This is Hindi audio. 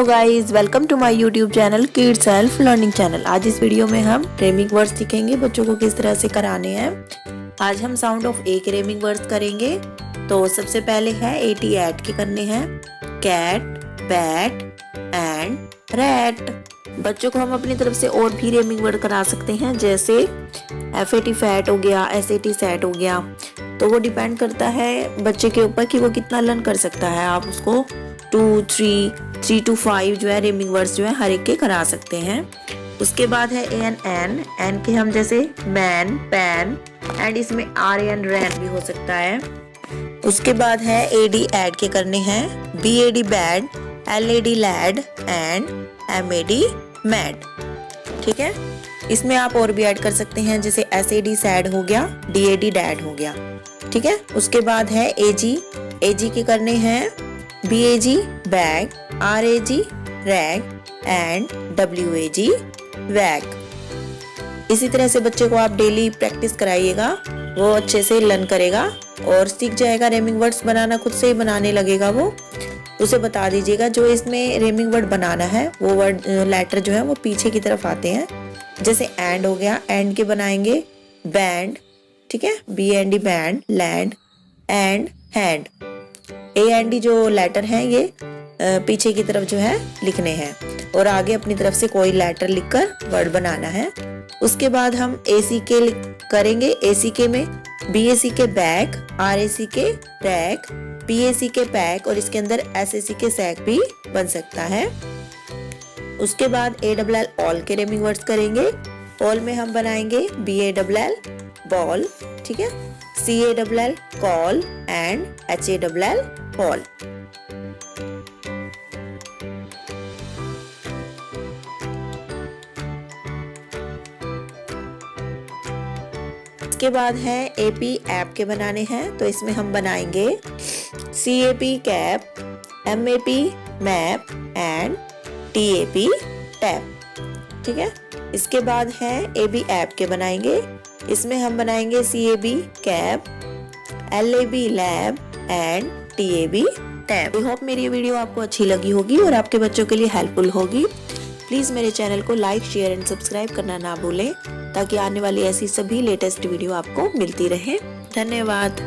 Hello guys, welcome to my YouTube channel kids self learning channel. आज इस वीडियो में हम रेमिंग वर्ड्स सीखेंगे बच्चों को किस तरह से कराने हैं। आज हम साउंड ऑफ ए के रेमिंग वर्ड्स करेंगे। तो सबसे पहले है AT ऐड के करने हैं, कैट, बैट एंड रैट। बच्चों को हम अपनी तरफ से और भी रेमिंग वर्ड करा सकते हैं, जैसे FAT फैट हो गया, SAT सैट हो गया। तो वो डिपेंड करता है बच्चे के ऊपर कि वो कितना लर्न कर सकता है। आप उसको 2, 3 to 5 जो है रेमिंग वर्ड्स जो है हर एक के करा सकते हैं। उसके बाद है एन के हम जैसे मैन, पैन एंड इसमें RAN रैन भी हो सकता है। उसके बाद है AD ऐड के करने हैं, BAD bad, LAD lad and MAD mad. ठीक है, इसमें आप और भी ऐड कर सकते हैं, जैसे SAD सैड हो गया, DAD डैड हो गया। ठीक है, उसके बाद है AG के करने हैं BAG bag, RAG rag and WAG वैग। इसी तरह से बच्चे को आप डेली प्रैक्टिस कराइएगा, वो अच्छे से लर्न करेगा और सीख जाएगा। रेमिंग वर्ड्स बनाना खुद से ही बनाने लगेगा। वो उसे बता दीजिएगा जो इसमें रेमिंग वर्ड बनाना है वो वर्ड लेटर जो है वो पीछे की तरफ आते हैं। जैसे एंड हो गया, एंड के बनाएंगे बैंड। ठीक है, BAND band, land and hand. AND जो लेटर हैं ये पीछे की तरफ जो है लिखने हैं और आगे अपनी तरफ से कोई लेटर लिखकर वर्ड बनाना है। उसके बाद हम ACK करेंगे। ACK में BACK bag, RACK rack, PACK pack और इसके अंदर SACK सैक भी बन सकता है। उसके बाद ALL ऑल के रेमिंग वर्ड्स करेंगे। ऑल में हम बनाएंगे BALL बॉल, ठीक है, CALL call and HALL hall. इसके बाद है AP ऐप के बनाने हैं। तो इसमें हम बनाएंगे CAP cap, MAP map and TAP tap. ठीक है, इसके बाद है AB ऐप के बनाएंगे। इसमें हम बनाएंगे CAB cap, LAB lab and TAB tab. I hope मेरी ये वीडियो आपको अच्छी लगी होगी और आपके बच्चों के लिए हेल्पफुल होगी। प्लीज मेरे चैनल को लाइक, शेयर एंड सब्सक्राइब करना ना भूलें, ताकि आने वाली ऐसी सभी लेटेस्ट वीडियो आपको मिलती रहे। धन्यवाद।